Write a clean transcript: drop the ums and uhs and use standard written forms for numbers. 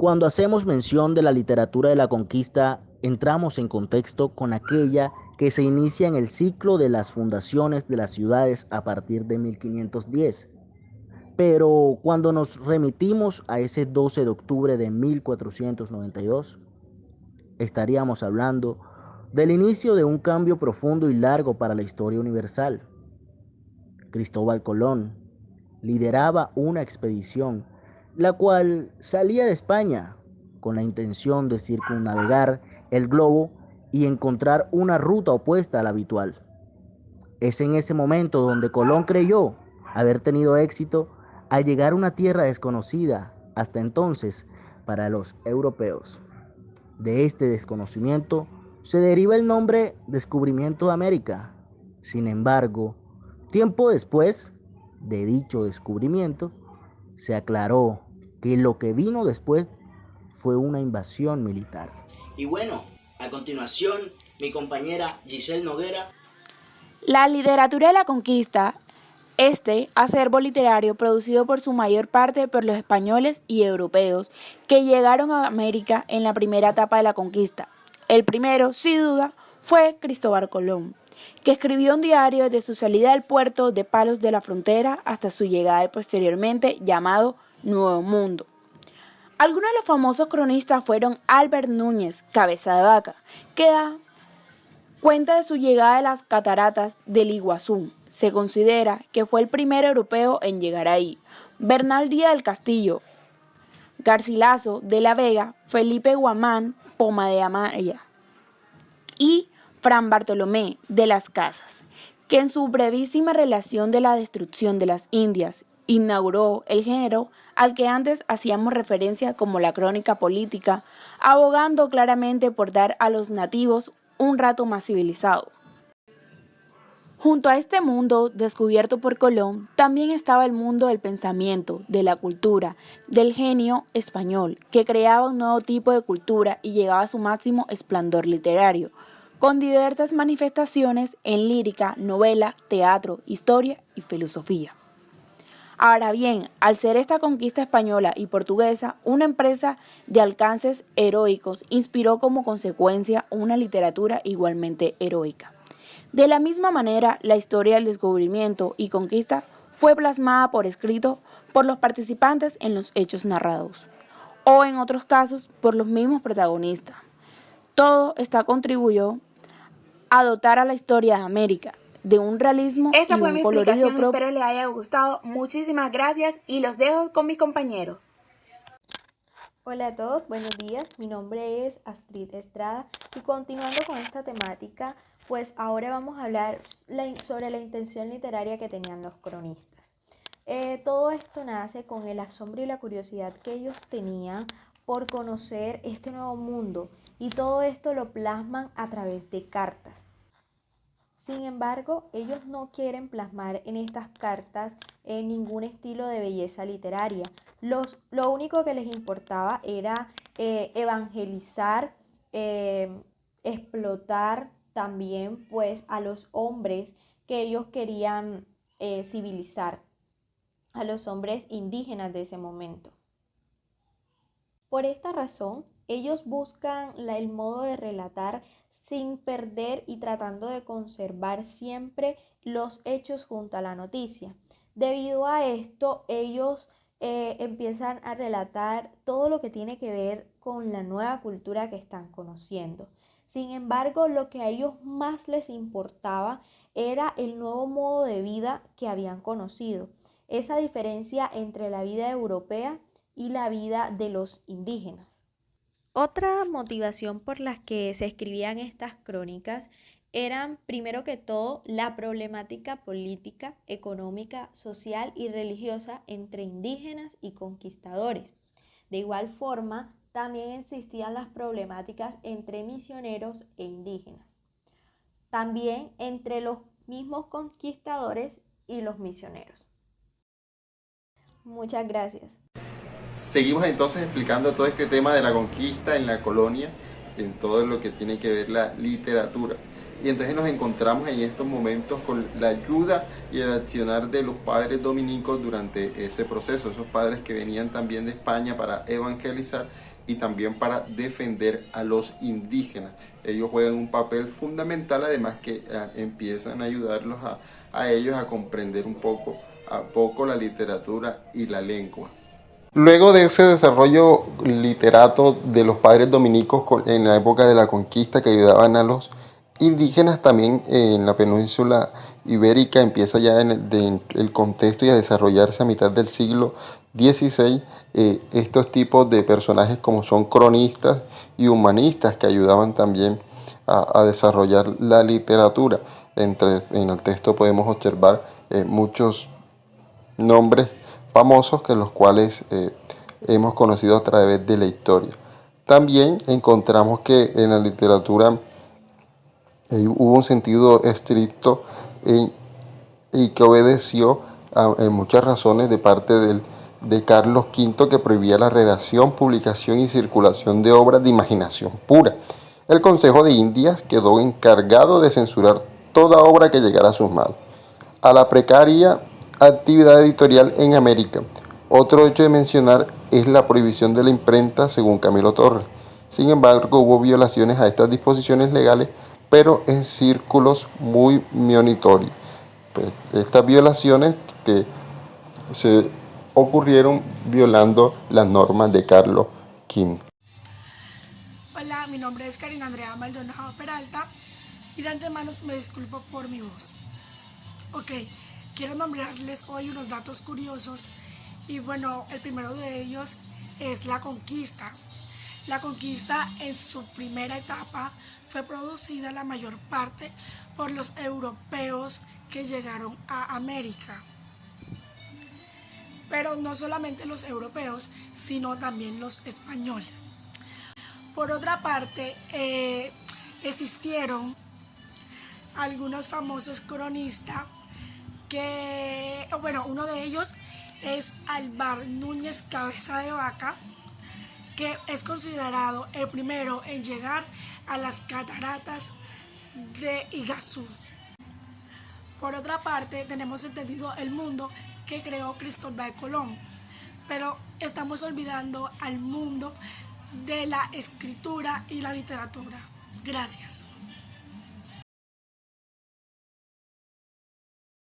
Cuando hacemos mención de la literatura de la conquista, entramos en contexto con aquella que se inicia en el ciclo de las fundaciones de las ciudades a partir de 1510. Pero cuando nos remitimos a ese 12 de octubre de 1492, estaríamos hablando del inicio de un cambio profundo y largo para la historia universal. Cristóbal Colón lideraba una expedición, la cual salía de España con la intención de circunnavegar el globo y encontrar una ruta opuesta a la habitual. Es en ese momento donde Colón creyó haber tenido éxito al llegar a una tierra desconocida hasta entonces para los europeos. De este desconocimiento se deriva el nombre Descubrimiento de América. Sin embargo, tiempo después de dicho descubrimiento, se aclaró que lo que vino después fue una invasión militar. Y bueno, a continuación, mi compañera Giselle Noguera. La literatura de la conquista, acervo literario producido por su mayor parte por los españoles y europeos que llegaron a América en la primera etapa de la conquista. El primero, sin duda, fue Cristóbal Colón, que escribió un diario desde su salida del puerto de Palos de la Frontera hasta su llegada posteriormente llamado Nuevo Mundo. Algunos de los famosos cronistas fueron Albert Núñez, Cabeza de Vaca, que da cuenta de su llegada a las cataratas del Iguazú. Se considera que fue el primer europeo en llegar ahí. Bernal Díaz del Castillo, Garcilaso de la Vega, Felipe Guamán, Poma de Amaya y Fran Bartolomé de las Casas, que en su brevísima relación de la destrucción de las Indias inauguró el género al que antes hacíamos referencia como la crónica política, abogando claramente por dar a los nativos un rato más civilizado. Junto a este mundo descubierto por Colón, también estaba el mundo del pensamiento, de la cultura, del genio español, que creaba un nuevo tipo de cultura y llegaba a su máximo esplendor literario, con diversas manifestaciones en lírica, novela, teatro, historia y filosofía. Ahora bien, al ser esta conquista española y portuguesa una empresa de alcances heroicos, inspiró como consecuencia una literatura igualmente heroica. De la misma manera, la historia del descubrimiento y conquista fue plasmada por escrito por los participantes en los hechos narrados, o en otros casos por los mismos protagonistas. Todo esta contribuyó a dotar a la historia de América de un realismo Esta y fue un mi colorido explicación, propio. espero les haya gustado. Muchísimas gracias y los dejo con mis compañeros. Hola a todos, buenos días. Mi nombre es Astrid Estrada y continuando con esta temática, pues ahora vamos a hablar sobre la intención literaria que tenían los cronistas. Todo esto nace con el asombro y la curiosidad que ellos tenían por conocer este nuevo mundo y todo esto lo plasman a través de cartas. Sin embargo, ellos no quieren plasmar en estas cartas ningún estilo de belleza literaria. Lo único que les importaba era evangelizar, explotar también pues a los hombres que ellos querían civilizar, a los hombres indígenas de ese momento. Por esta razón, ellos buscan el modo de relatar sin perder y tratando de conservar siempre los hechos junto a la noticia. Debido a esto, ellos empiezan a relatar todo lo que tiene que ver con la nueva cultura que están conociendo. Sin embargo, lo que a ellos más les importaba era el nuevo modo de vida que habían conocido, esa diferencia entre la vida europea y la vida de los indígenas. Otra motivación por las que se escribían estas crónicas eran, primero que todo, la problemática política, económica, social y religiosa entre indígenas y conquistadores. De igual forma, también existían las problemáticas entre misioneros e indígenas. También entre los mismos conquistadores y los misioneros. Muchas gracias. Seguimos entonces explicando todo este tema de la conquista en la colonia, en todo lo que tiene que ver la literatura. Y entonces nos encontramos en estos momentos con la ayuda y el accionar de los padres dominicos durante ese proceso, esos padres que venían también de España para evangelizar y también para defender a los indígenas. Ellos juegan un papel fundamental, además que empiezan a ayudarlos a ellos a comprender a poco la literatura y la lengua. Luego de ese desarrollo literato de los padres dominicos en la época de la conquista, que ayudaban a los indígenas, también en la península ibérica empieza ya en el contexto y a desarrollarse a mitad del siglo XVI estos tipos de personajes como son cronistas y humanistas que ayudaban también a desarrollar la literatura. En el texto podemos observar muchos nombres famosos que los cuales hemos conocido a través de la historia. También encontramos que en la literatura hubo un sentido estricto y que obedeció en muchas razones de parte de Carlos V, que prohibía la redacción, publicación y circulación de obras de imaginación pura. El Consejo de Indias quedó encargado de censurar toda obra que llegara a sus manos. A la precaria actividad editorial en América. Otro hecho de mencionar es la prohibición de la imprenta, según Camilo Torres. Sin embargo, hubo violaciones a estas disposiciones legales, pero en círculos muy monitorios. Pues, estas violaciones que se ocurrieron violando las normas de Carlos V. Hola, mi nombre es Karina Andrea Maldonado Peralta y de antemano me disculpo por mi voz. Ok, quiero nombrarles hoy unos datos curiosos y bueno, el primero de ellos es la conquista. La conquista en su primera etapa fue producida la mayor parte por los europeos que llegaron a América. Pero no solamente los europeos, sino también los españoles. Por otra parte, existieron algunos famosos cronistas uno de ellos es Álvar Núñez Cabeza de Vaca, que es considerado el primero en llegar a las cataratas de Iguazú. Por otra parte, tenemos entendido el mundo que creó Cristóbal Colón, pero estamos olvidando al mundo de la escritura y la literatura. Gracias.